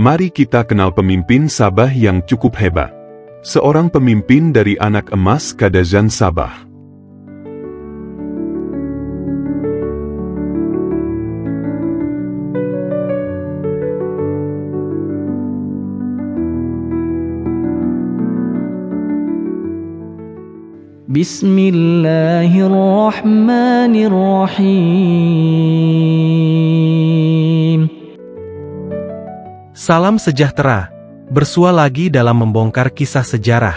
Mari kita kenal pemimpin Sabah yang cukup hebat. Seorang pemimpin dari anak emas Kadazan Sabah. Bismillahirrahmanirrahim. Salam sejahtera. Bersua lagi dalam membongkar kisah sejarah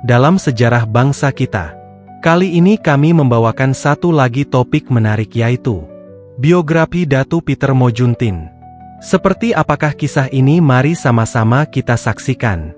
dalam sejarah bangsa kita. Kali ini kami membawakan satu lagi topik menarik, yaitu biografi Datu Peter Mojuntin. Seperti apakah kisah ini? Mari sama-sama kita saksikan.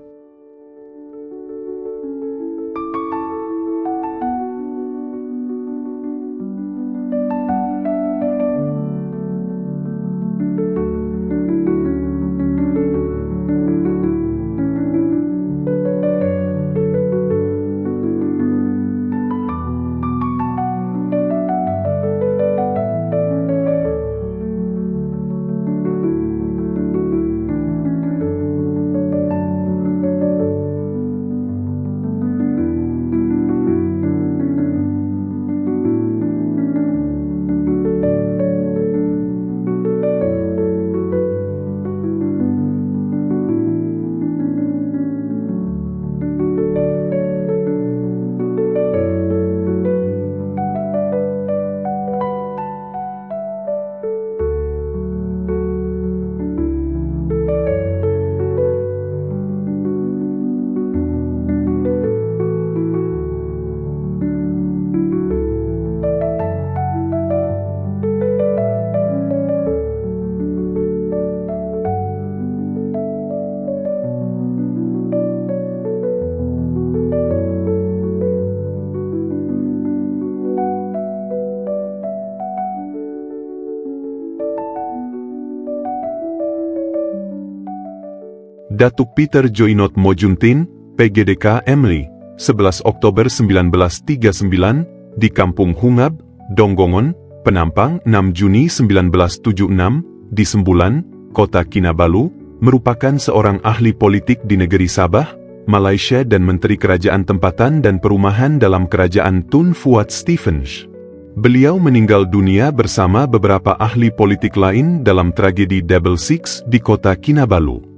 Datuk Peter Joinot Mojuntin, PGDK Emli, 11 Oktober 1939, di Kampung Hungab, Donggongon, Penampang, 6 Juni 1976, di Sembulan, Kota Kinabalu, merupakan seorang ahli politik di negeri Sabah, Malaysia dan Menteri Kerajaan Tempatan dan Perumahan dalam Kerajaan Tun Fuad Stephens. Beliau meninggal dunia bersama beberapa ahli politik lain dalam tragedi Double Six di Kota Kinabalu.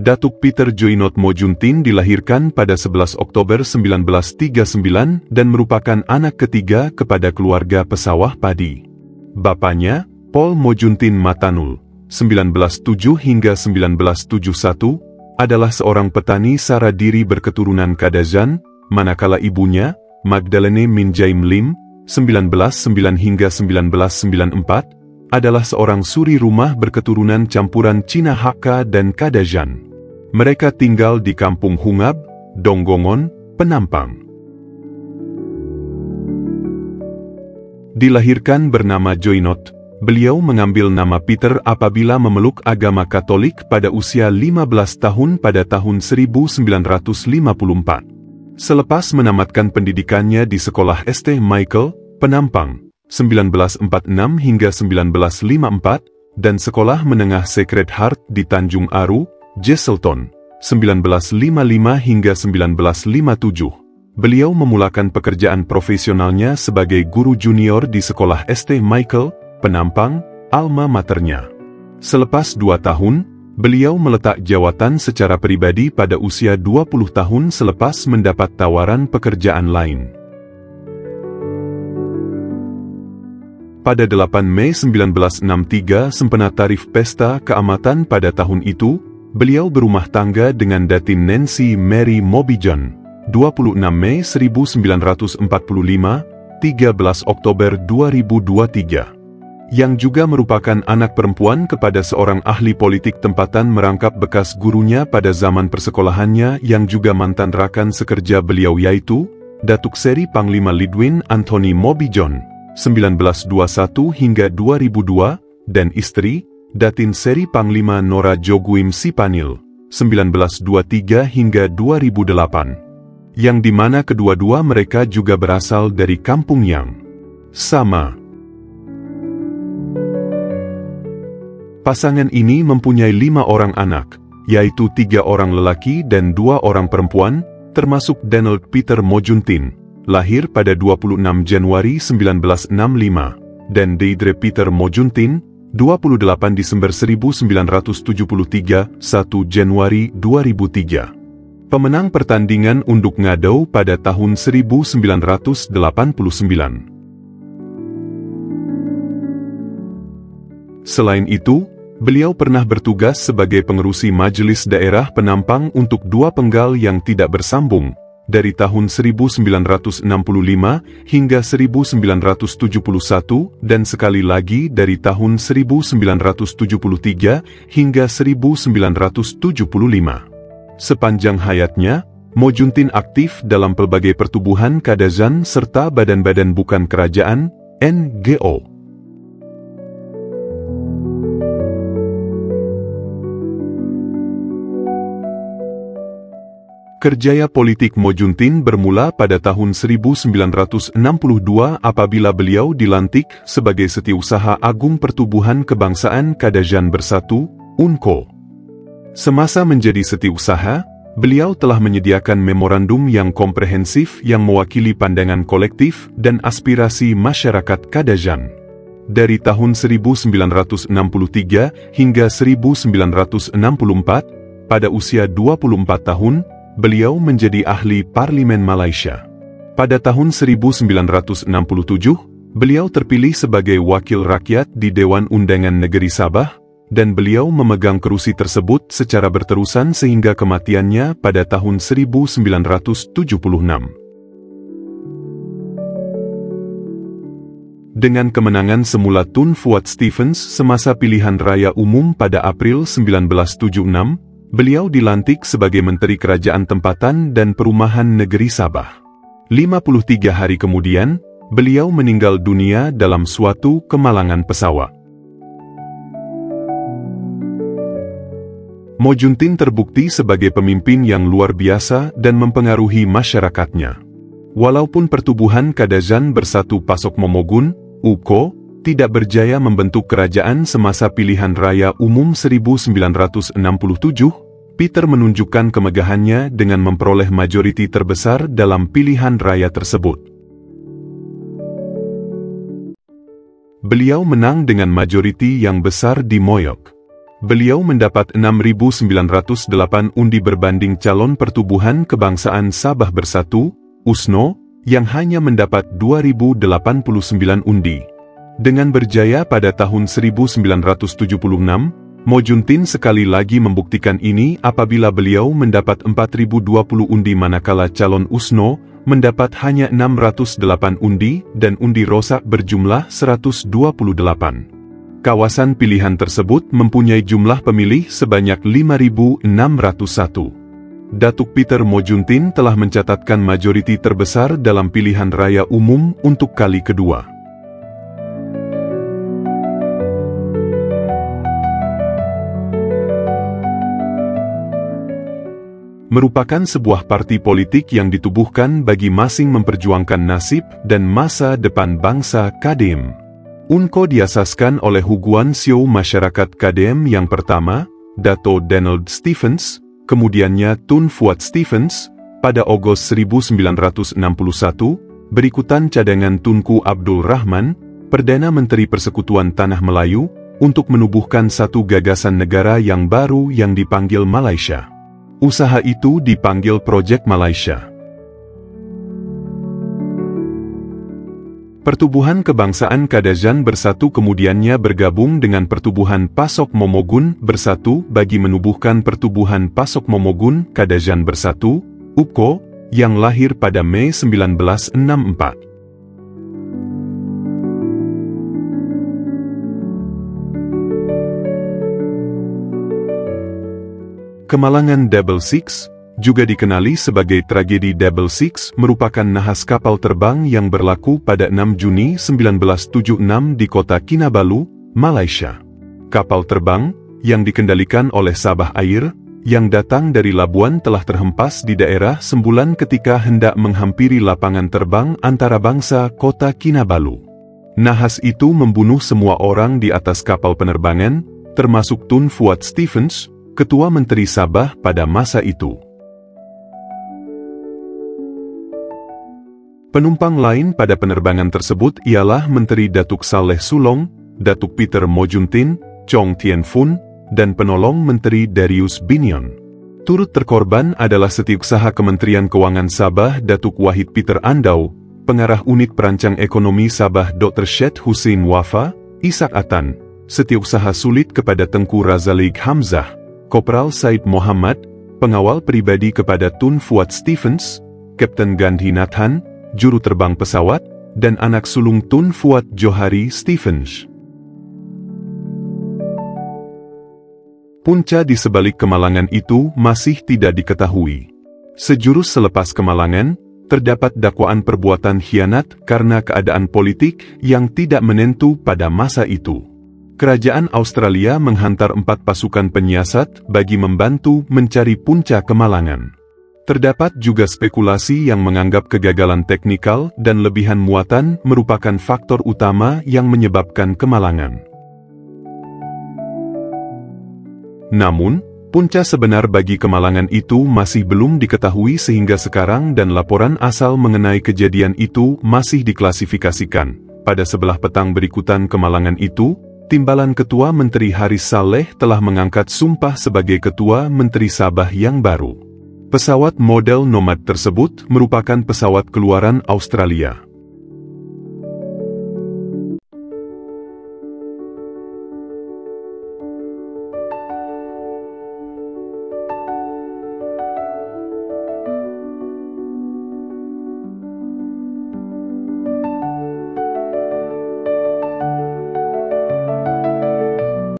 Datuk Peter Joinot Mojuntin dilahirkan pada 11 Oktober 1939 dan merupakan anak ketiga kepada keluarga pesawah padi. Bapaknya, Paul Mojuntin Matanul, 1907 hingga 1971, adalah seorang petani sara diri berketurunan Kadazan, manakala ibunya, Magdalene Minjaim Lim, 1909 hingga 1994, adalah seorang suri rumah berketurunan campuran Cina Hakka dan Kadazan. Mereka tinggal di Kampung Hungab, Donggongon, Penampang. Dilahirkan bernama Joinot, beliau mengambil nama Peter apabila memeluk agama Katolik pada usia 15 tahun pada tahun 1954. Selepas menamatkan pendidikannya di Sekolah St. Michael, Penampang, 1946 hingga 1954, dan Sekolah Menengah Sacred Heart di Tanjung Aru, Jesselton, 1955 hingga 1957. Beliau memulakan pekerjaan profesionalnya sebagai guru junior di Sekolah St. Michael, Penampang, alma maternya. Selepas 2 tahun, beliau meletak jawatan secara pribadi pada usia 20 tahun selepas mendapat tawaran pekerjaan lain. Pada 8 Mei 1963 sempena tarikh pesta keamatan pada tahun itu, beliau berumah tangga dengan Datin Nancy Mary Mobijan, 26 Mei 1945, 13 Oktober 2023, yang juga merupakan anak perempuan kepada seorang ahli politik tempatan merangkap bekas gurunya pada zaman persekolahannya yang juga mantan rakan sekerja beliau, yaitu Datuk Seri Panglima Lidwin Anthony Mobijan, 1921 hingga 2002, dan istri, Datin Seri Panglima Nora Joguim Sipanil, 1923 hingga 2008, yang dimana kedua-dua mereka juga berasal dari Kampung Yang. sama. Pasangan ini mempunyai 5 orang anak, yaitu 3 orang lelaki dan 2 orang perempuan, termasuk Donald Peter Mojuntin, lahir pada 26 Januari 1965, dan Deidre Peter Mojuntin, 28 Desember 1973, 1 Januari 2003. Pemenang pertandingan unduk ngadau pada tahun 1989. Selain itu, beliau pernah bertugas sebagai pengerusi Majelis Daerah Penampang untuk 2 penggal yang tidak bersambung, dari tahun 1965 hingga 1971 dan sekali lagi dari tahun 1973 hingga 1975. Sepanjang hayatnya, Mojuntin aktif dalam pelbagai pertubuhan kadazan serta badan-badan bukan kerajaan, NGO. Kerjaya politik Mojuntin bermula pada tahun 1962 apabila beliau dilantik sebagai Setiausaha Agung Pertubuhan Kebangsaan Kadazan Bersatu, UNCO. Semasa menjadi setiausaha, beliau telah menyediakan memorandum yang komprehensif yang mewakili pandangan kolektif dan aspirasi masyarakat Kadazan. Dari tahun 1963 hingga 1964, pada usia 24 tahun, beliau menjadi ahli Parlimen Malaysia. Pada tahun 1967, beliau terpilih sebagai wakil rakyat di Dewan Undangan Negeri Sabah, dan beliau memegang kerusi tersebut secara berterusan sehingga kematiannya pada tahun 1976. Dengan kemenangan semula Tun Fuad Stephens semasa pilihan raya umum pada April 1976, beliau dilantik sebagai Menteri Kerajaan Tempatan dan Perumahan Negeri Sabah. 53 hari kemudian, beliau meninggal dunia dalam suatu kemalangan pesawat. Mojuntin terbukti sebagai pemimpin yang luar biasa dan mempengaruhi masyarakatnya. Walaupun Pertubuhan Kadazan Bersatu Pasok Momogun, UKO, tidak berjaya membentuk kerajaan semasa pilihan raya umum 1967, Peter menunjukkan kemegahannya dengan memperoleh majoriti terbesar dalam pilihan raya tersebut. Beliau menang dengan majoriti yang besar di Moyok. Beliau mendapat 6.908 undi berbanding calon Pertubuhan Kebangsaan Sabah Bersatu, USNO, yang hanya mendapat 2.089 undi. Dengan berjaya pada tahun 1976, Mojuntin sekali lagi membuktikan ini apabila beliau mendapat 4.020 undi manakala calon USNO mendapat hanya 608 undi dan undi rosak berjumlah 128. Kawasan pilihan tersebut mempunyai jumlah pemilih sebanyak 5.601. Datuk Peter Mojuntin telah mencatatkan majoriti terbesar dalam pilihan raya umum untuk kali kedua. Merupakan sebuah parti politik yang ditubuhkan bagi masing memperjuangkan nasib dan masa depan bangsa KDM. UNCO diasaskan oleh Huguan Sio Masyarakat KDM yang pertama, Dato Donald Stephens, kemudiannya Tun Fuad Stephens, pada Ogos 1961, berikutan cadangan Tunku Abdul Rahman, Perdana Menteri Persekutuan Tanah Melayu, untuk menubuhkan satu gagasan negara yang baru yang dipanggil Malaysia. Usaha itu dipanggil Projek Malaysia. Pertubuhan Kebangsaan Kadazan Bersatu kemudiannya bergabung dengan Pertubuhan Pasok Momogun Bersatu bagi menubuhkan Pertubuhan Pasok Momogun Kadazan Bersatu, UKO, yang lahir pada Mei 1964. Kemalangan Double Six, juga dikenali sebagai tragedi Double Six, merupakan nahas kapal terbang yang berlaku pada 6 Juni 1976 di kota Kinabalu, Malaysia. Kapal terbang, yang dikendalikan oleh Sabah Air, yang datang dari Labuan telah terhempas di daerah Sembulan ketika hendak menghampiri lapangan terbang antarabangsa kota Kinabalu. Nahas itu membunuh semua orang di atas kapal penerbangan, termasuk Tun Fuad Stephens, Ketua Menteri Sabah pada masa itu. Penumpang lain pada penerbangan tersebut ialah Menteri Datuk Saleh Sulong, Datuk Peter Mojuntin, Chong Tien Fun, dan penolong Menteri Darius Binion. Turut terkorban adalah Setiausaha Kementerian Keuangan Sabah Datuk Wahid Peter Andau, Pengarah Unit Perancang Ekonomi Sabah Dr. Syed Hussein Wafa, Ishak Atan, Setiausaha Sulit kepada Tengku Razaleigh Hamzah, Kopral Said Muhammad, Pengawal Pribadi kepada Tun Fuad Stephens, Kapten Gandhi Nathan, Juru Terbang Pesawat, dan anak sulung Tun Fuad Johari Stephens. Punca di sebalik kemalangan itu masih tidak diketahui. Sejurus selepas kemalangan, terdapat dakwaan perbuatan khianat karena keadaan politik yang tidak menentu pada masa itu. Kerajaan Australia menghantar 4 pasukan penyiasat bagi membantu mencari punca kemalangan. Terdapat juga spekulasi yang menganggap kegagalan teknikal dan lebihan muatan merupakan faktor utama yang menyebabkan kemalangan. Namun, punca sebenar bagi kemalangan itu masih belum diketahui sehingga sekarang dan laporan asal mengenai kejadian itu masih diklasifikasikan. Pada sebelah petang berikutan kemalangan itu, Timbalan Ketua Menteri Haris Saleh telah mengangkat sumpah sebagai Ketua Menteri Sabah yang baru. Pesawat model Nomad tersebut merupakan pesawat keluaran Australia.